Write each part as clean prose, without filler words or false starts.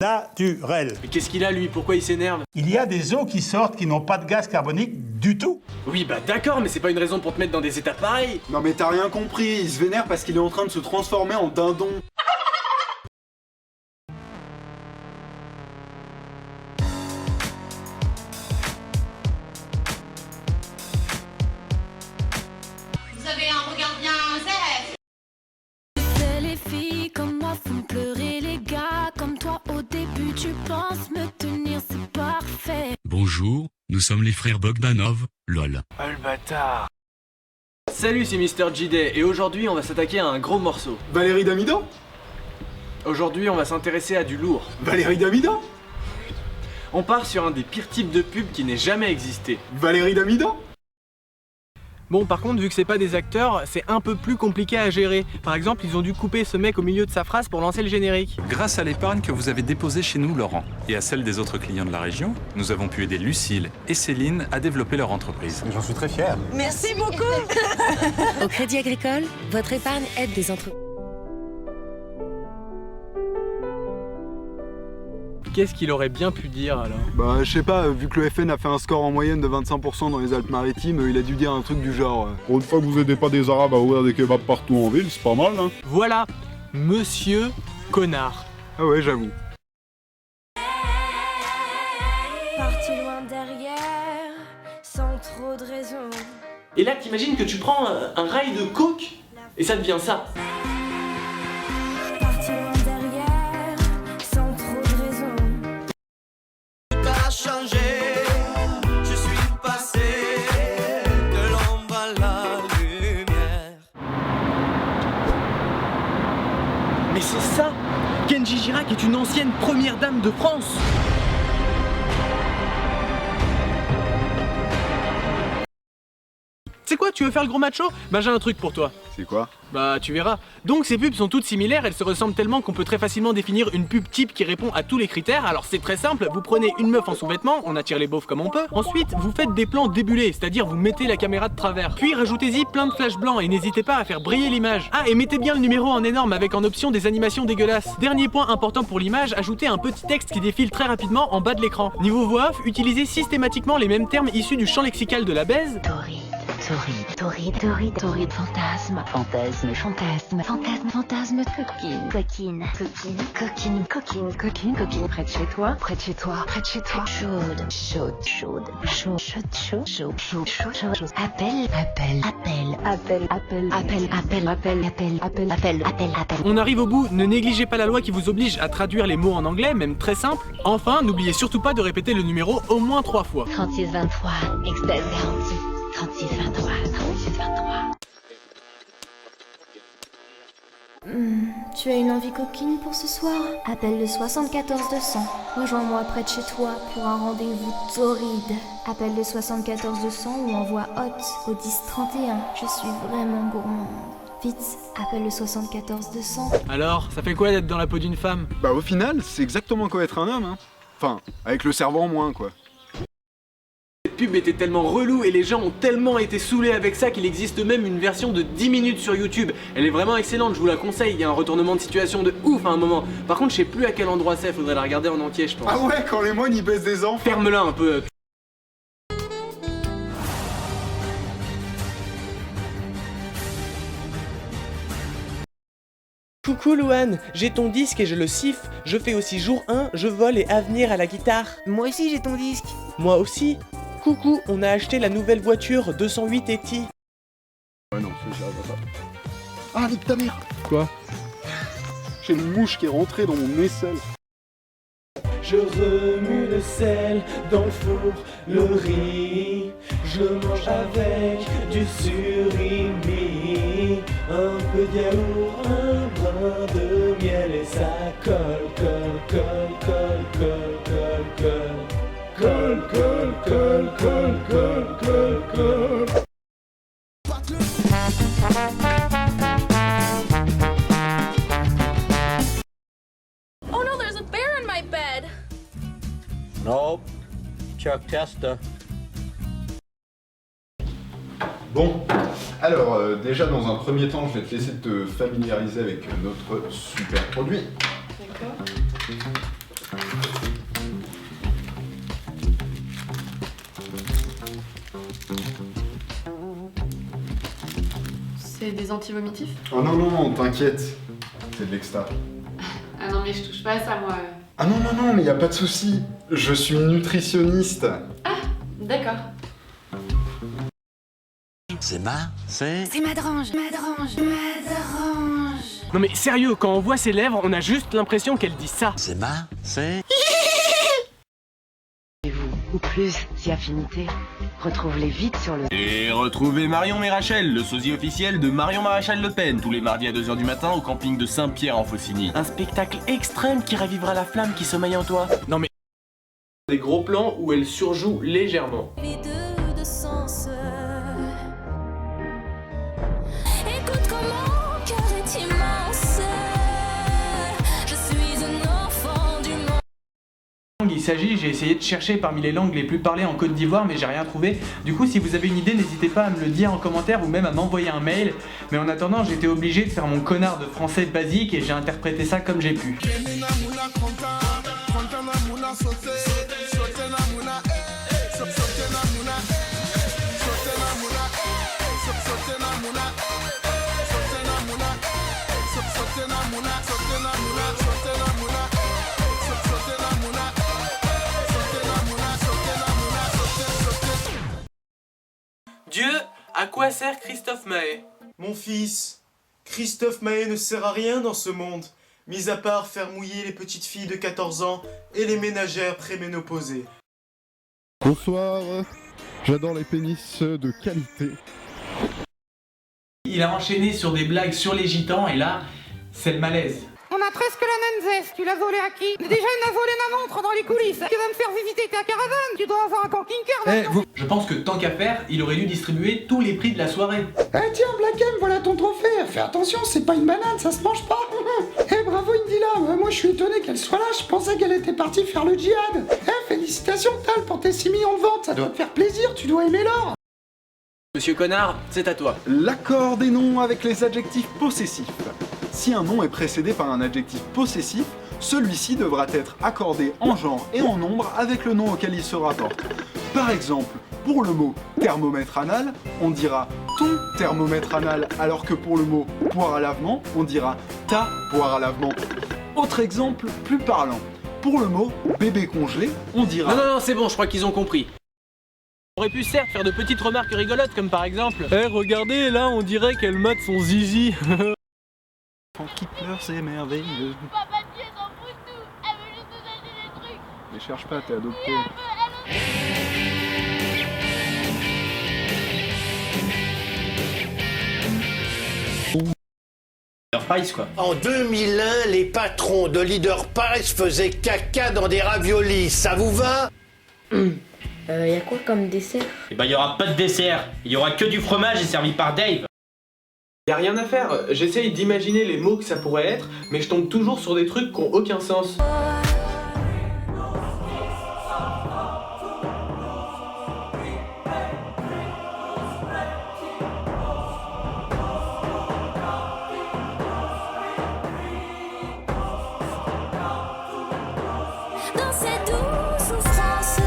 naturel. Mais qu'est-ce qu'il a lui? Pourquoi il s'énerve? Il y a des eaux qui sortent qui n'ont pas de gaz carbonique du tout. Oui bah d'accord, mais c'est pas une raison pour te mettre dans des états pareils. Non mais t'as rien compris, il se vénère parce qu'il est en train de se transformer en dindon. Vous avez un regard bien zèle. C'est les filles comme moi font pleurer les gars comme toi au début tu penses me tenir c'est parfait. Bonjour, nous sommes les frères Bogdanov, lol. Oh le bâtard. Salut, c'est Mister JD et aujourd'hui on va s'attaquer à un gros morceau. Valérie Damida? Aujourd'hui on va s'intéresser à du lourd. Valérie Damida? On part sur un des pires types de pubs qui n'ait jamais existé. Valérie Damida? Bon par contre vu que c'est pas des acteurs, c'est un peu plus compliqué à gérer. Par exemple ils ont dû couper ce mec au milieu de sa phrase pour lancer le générique. Grâce à l'épargne que vous avez déposée chez nous, Laurent, et à celle des autres clients de la région, nous avons pu aider Lucille et Céline à développer leur entreprise. J'en suis très fier. Merci beaucoup. Au Crédit Agricole, votre épargne aide des entreprises. Qu'est-ce qu'il aurait bien pu dire alors? Bah je sais pas, vu que le FN a fait un score en moyenne de 25% dans les Alpes-Maritimes, il a dû dire un truc du genre... Pour une fois que vous aidez pas des Arabes à ouvrir des kebabs partout en ville, c'est pas mal, hein. Voilà, Monsieur Connard. Ah ouais, j'avoue. Parti loin derrière sans trop de raison. Et là t'imagines que tu prends un rail de coke et ça devient ça. Parti loin derrière sans trop de raison. T'as changé, je suis passé de l'ombre à la lumière. Mais c'est ça! Kenji Girac est une ancienne première dame de France! C'est quoi, tu veux faire le gros macho? Bah j'ai un truc pour toi. C'est quoi? Bah tu verras. Donc ces pubs sont toutes similaires, elles se ressemblent tellement qu'on peut très facilement définir une pub type qui répond à tous les critères. Alors c'est très simple, vous prenez une meuf en sous-vêtements, on attire les beaufs comme on peut. Ensuite vous faites des plans débulés, c'est-à-dire vous mettez la caméra de travers. Puis rajoutez-y plein de flashs blancs et n'hésitez pas à faire briller l'image. Ah et mettez bien le numéro en énorme avec en option des animations dégueulasses. Dernier point important pour l'image, ajoutez un petit texte qui défile très rapidement en bas de l'écran. Niveau voix off, utilisez systématiquement les mêmes termes issus du champ lexical de la baise. Torride, fantasme, coquine, près de chez toi, chaude, appel. On arrive au bout, ne négligez pas la loi qui vous oblige à traduire les mots en anglais, même très simple. Enfin, n'oubliez surtout pas de répéter le numéro au moins 3 fois. 3623, express garantie. 3623. Tu as une envie coquine pour ce soir? Appelle le 74 200. Rejoins-moi près de chez toi pour un rendez-vous torride. Appelle le 74 200 ou envoie hot au 10 31. Je suis vraiment gourmande. Vite, appelle le 74 200. Alors, ça fait quoi d'être dans la peau d'une femme? Bah au final, c'est exactement quoi être un homme, hein. Enfin, avec le cerveau en moins, quoi. Cette pub était tellement relou et les gens ont tellement été saoulés avec ça qu'il existe même une version de 10 minutes sur YouTube. Elle est vraiment excellente, je vous la conseille, il y a un retournement de situation de ouf à un moment. Par contre, je sais plus à quel endroit c'est, faudrait la regarder en entier, je pense. Ah ouais, quand les moines ils baissent des enfants. Ferme-la un peu. Coucou Louane, j'ai ton disque et je le siffle. Je fais aussi jour 1, je vole et avenir à la guitare. Moi aussi j'ai ton disque. Moi aussi. Coucou, on a acheté la nouvelle voiture 208 ETI. Ouais non, c'est pas ça. Ah, nique ta mère. Quoi? J'ai une mouche qui est rentrée dans mon aisselle. Je remue le sel dans le four, le riz, je le mange avec du surimi, un peu de yaourt, un brin de miel et ça colle. Oh no, there's a bear in my bed. Nope. Chuck Testa. Bon, alors déjà dans un premier temps, je vais te laisser te familiariser avec notre super produit. D'accord. C'est des anti-vomitifs? Oh non, non, t'inquiète. C'est de l'extra. Ah non, mais je touche pas à ça, moi. Ah non, non, non, mais y a pas de souci. Je suis nutritionniste. D'accord. C'est C'est Madrange. Non mais sérieux, quand on voit ses lèvres, on a juste l'impression qu'elle dit ça. Ou plus, si affinité. Retrouve-les vite sur le... Et retrouvez Marion Maréchal, le sosie officiel de Marion Maréchal Le Pen, tous les mardis à 2h du matin au camping de Saint-Pierre en Faucigny. Un spectacle extrême qui ravivera la flamme qui sommeille en toi. Non mais... Des gros plans où elle surjoue légèrement. Les deux de sens. Écoute comment mon cœur est immense. Je suis un enfant du monde. Il s'agit, j'ai essayé de chercher parmi les langues les plus parlées en Côte d'Ivoire mais j'ai rien trouvé. Du coup si vous avez une idée n'hésitez pas à me le dire en commentaire ou même à m'envoyer un mail. Mais en attendant j'étais obligé de faire mon connard de français basique et j'ai interprété ça comme j'ai pu. Dieu, à quoi sert Christophe Maé? Mon fils, Christophe Maé ne sert à rien dans ce monde, mis à part faire mouiller les petites filles de 14 ans et les ménagères préménopausées. Bonsoir. J'adore les pénis de qualité. Il a enchaîné sur des blagues sur les gitans et là, c'est le malaise. On a presque la même zeste, tu l'as volé à qui? Déjà il m'a volé ma montre dans les coulisses. Tu vas me faire visiter ta caravane, tu dois avoir un camping-car maintenant. Je pense que tant qu'à faire, il aurait dû distribuer tous les prix de la soirée. Eh tiens Black M, voilà ton trophée. Fais attention, c'est pas une banane, ça se mange pas. Eh bravo Indila, moi je suis étonné qu'elle soit là, je pensais qu'elle était partie faire le djihad. Eh félicitations Tal pour tes 6 millions de ventes, ça doit te faire plaisir, tu dois aimer l'or. Monsieur Connard, c'est à toi. L'accord des noms avec les adjectifs possessifs. Si un nom est précédé par un adjectif possessif, celui-ci devra être accordé en genre et en nombre avec le nom auquel il se rapporte. Par exemple, pour le mot thermomètre anal, on dira ton thermomètre anal, alors que pour le mot poire à lavement, on dira ta poire à lavement. Autre exemple plus parlant, pour le mot bébé congelé, on dira... Non, c'est bon, je crois qu'ils ont compris. On aurait pu certes faire de petites remarques rigolotes comme par exemple regardez, là on dirait qu'elle mate son zizi. Qui pleure, c'est merveilleux. Papa, tu es en foutou. Elle veut juste nous acheter des trucs. Ne cherche pas, t'es adopté. En 2001, les patrons de Leader Price faisaient caca dans des raviolis, ça vous va? Y a quoi comme dessert? Eh ben y aura pas de dessert, il y aura que du fromage et servi par Dave. Y'a rien à faire, j'essaye d'imaginer les mots que ça pourrait être, mais je tombe toujours sur des trucs qui ont aucun sens. Dans cette douce souffrance.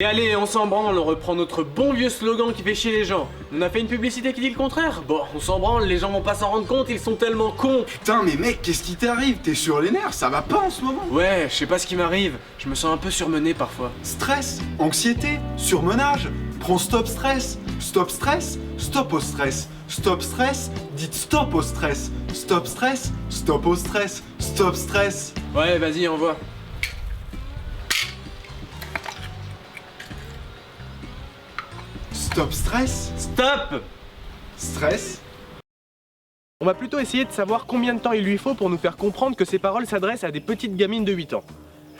Et allez, on s'en branle, on reprend notre bon vieux slogan qui fait chier les gens. On a fait une publicité qui dit le contraire? Bon, on s'en branle, les gens vont pas s'en rendre compte, ils sont tellement cons. Putain, mais mec, qu'est-ce qui t'arrive? T'es sur les nerfs, ça va pas en ce moment? Ouais, je sais pas ce qui m'arrive, je me sens un peu surmené parfois. Stress, anxiété, surmenage. Prends stop stress, stop stress, stop au stress. Stop stress, dites stop au stress. Stop stress, stop au stress. Stop stress. Ouais, vas-y, envoie. Stop stress. Stop! Stress. On va plutôt essayer de savoir combien de temps il lui faut pour nous faire comprendre que ces paroles s'adressent à des petites gamines de 8 ans.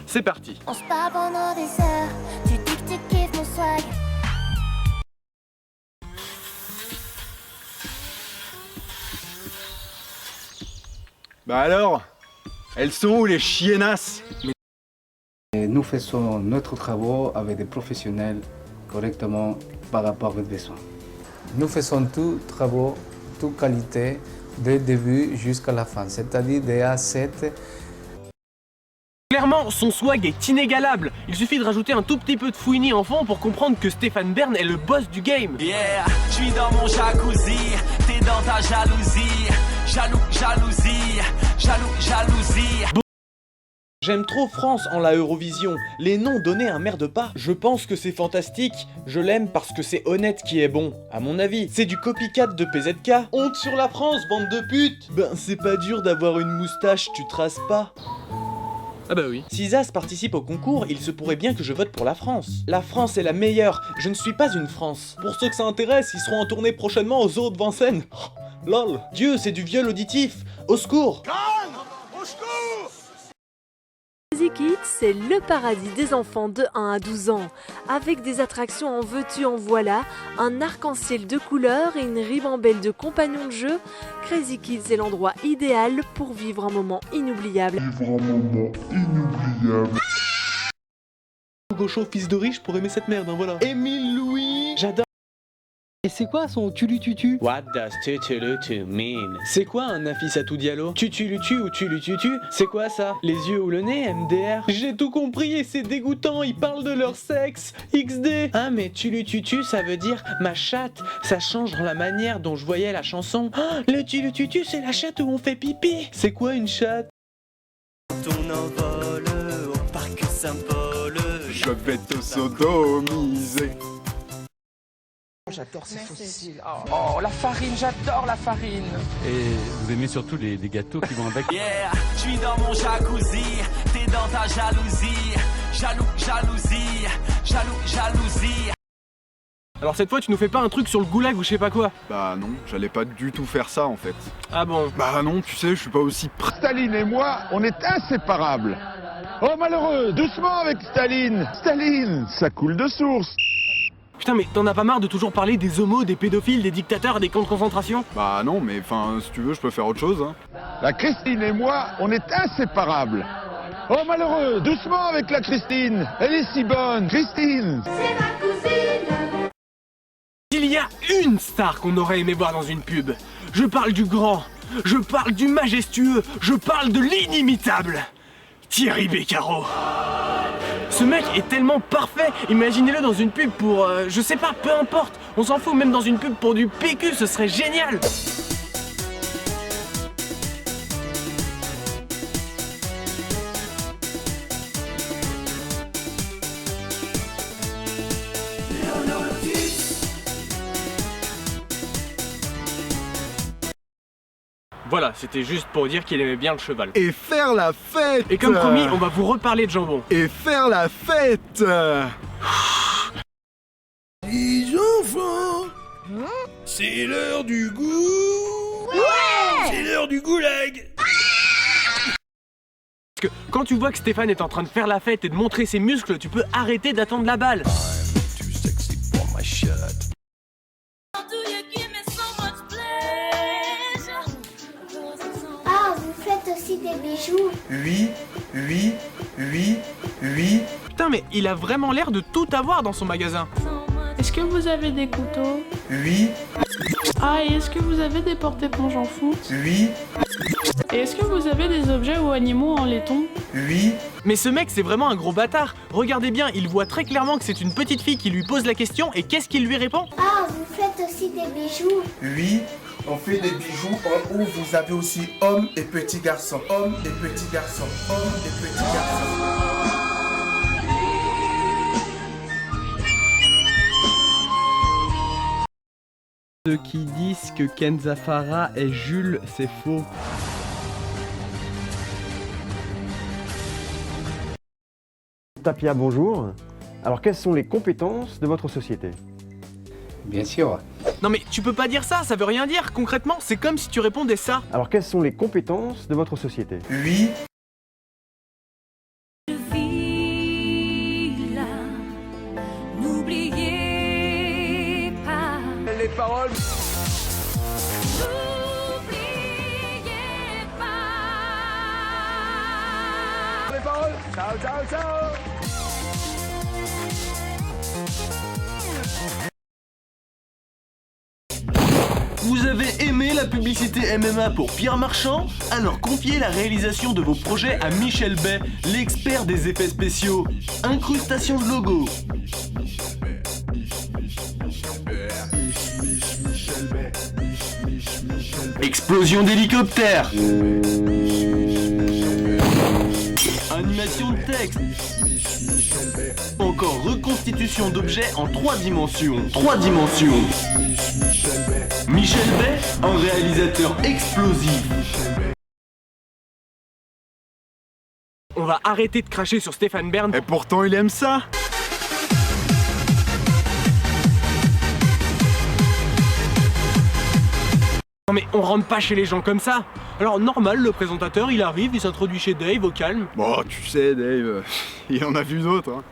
C'est parti. On se parle pendant des heures. Tu dis que tu kiffes mon swag. Bah alors, elles sont où les chiennasses? Nous faisons notre travail avec des professionnels correctement par rapport aux besoins. Nous faisons tout travail, toute qualité, dès le début jusqu'à la fin, c'est-à-dire de A à Z Clairement, son swag est inégalable. Il suffit de rajouter un tout petit peu de fouini en fond pour comprendre que Stéphane Bern est le boss du game. Yeah, je suis dans mon jacuzzi, t'es dans ta jalousie. Jalousie. J'aime trop France en la Eurovision, les noms donnés un merde pas. Je pense que c'est fantastique, je l'aime parce que c'est honnête qui est bon, à mon avis. C'est du copycat de PZK. Honte sur la France, bande de putes. Ben c'est pas dur d'avoir une moustache, tu traces pas. Ah bah oui. Si Zaz participe au concours, il se pourrait bien que je vote pour la France. La France est la meilleure, je ne suis pas une France. Pour ceux que ça intéresse, ils seront en tournée prochainement aux Zoo de Vincennes. Oh, lol. Dieu, c'est du viol auditif. Au secours. Au secours! Crazy Kids, c'est le paradis des enfants de 1 à 12 ans, avec des attractions en veux-tu en voilà, un arc-en-ciel de couleurs et une ribambelle de compagnons de jeu. Crazy Kids est l'endroit idéal pour vivre un moment inoubliable. Gaucho, fils de riche, pour aimer cette merde, hein, voilà. Émile Louis, j'adore. Et c'est quoi son tulu-tutu? What does tutulutu mean? C'est quoi un Nafissatou Diallo? Tutulutu ou tulututu? C'est quoi ça? Les yeux ou le nez, MDR? J'ai tout compris et c'est dégoûtant, ils parlent de leur sexe. XD. Ah mais tulututu ça veut dire ma chatte. Ça change la manière dont je voyais la chanson. Oh, le tulututu c'est la chatte où on fait pipi. C'est quoi une chatte? Ton envol au parc Saint-Paul. Je vais te sodomiser. J'adore ces fossiles. Oh, la farine, j'adore la farine. Et vous aimez surtout les gâteaux qui vont avec. Yeah, je suis dans mon jacuzzi, t'es dans ta jalousie. Jalousie. Alors cette fois, tu nous fais pas un truc sur le goulag ou je sais pas quoi? Bah non, j'allais pas du tout faire ça en fait. Ah bon? Bah non, tu sais, je suis pas aussi prêt. Staline et moi, on est inséparables. Oh malheureux, doucement avec Staline. Staline, ça coule de source. Putain mais t'en as pas marre de toujours parler des homos, des pédophiles, des dictateurs et des camps de concentration? Bah non, mais enfin, si tu veux, je peux faire autre chose. Hein. La Christine et moi, on est inséparables. Oh malheureux, doucement avec la Christine. Elle est si bonne, Christine. C'est ma cousine. Il y a une star qu'on aurait aimé voir dans une pub. Je parle du grand, je parle du majestueux, je parle de l'inimitable. Thierry Beccaro. Ce mec est tellement parfait, imaginez-le dans une pub pour, je sais pas, peu importe, on s'en fout, même dans une pub pour du PQ, ce serait génial. Voilà, c'était juste pour dire qu'il aimait bien le cheval. Et faire la fête. Et comme promis, on va vous reparler de jambon. Et faire la fête. Les enfants, c'est l'heure du goût. Ouais. C'est l'heure du goulag. Parce que quand tu vois que Stéphane est en train de faire la fête et de montrer ses muscles, tu peux arrêter d'attendre la balle. Ah, vous faites aussi des bijoux? Oui. Putain mais il a vraiment l'air de tout avoir dans son magasin. Est-ce que vous avez des couteaux? Oui. Ah, et est-ce que vous avez des porte-éponges en foot? Oui. Et est-ce que vous avez des objets ou animaux en laiton? Oui. Mais ce mec c'est vraiment un gros bâtard. Regardez bien, il voit très clairement que c'est une petite fille qui lui pose la question et qu'est-ce qu'il lui répond? Ah, vous faites aussi des bijoux? Oui. On fait des bijoux où vous avez aussi hommes et petits garçons. Hommes et petits garçons. Hommes et petits garçons. Ceux qui disent que Kenza Farah est Jules, c'est faux. Tapia, bonjour. Alors, quelles sont les compétences de votre société? Bien sûr. Non mais tu peux pas dire ça, ça veut rien dire. Concrètement, c'est comme si tu répondais ça. Alors, quelles sont les compétences de votre société? Oui. N'oubliez pas les paroles. N'oubliez pas Les paroles. Ciao, ciao, ciao. Vous avez aimé la publicité MMA pour Pierre Marchand? Alors confiez la réalisation de vos projets à Michel Bay, l'expert des effets spéciaux. Incrustation de logo. Explosion d'hélicoptère. Animation de texte. Encore reconstitution d'objets en 3 dimensions. 3 dimensions. Michel Bay, un réalisateur explosif. On va arrêter de cracher sur Stéphane Bern. Et pourtant il aime ça. Non mais on rentre pas chez les gens comme ça. Alors normal, le présentateur il arrive, il s'introduit chez Dave au calme. Bon, tu sais Dave, il en a vu d'autres. Hein.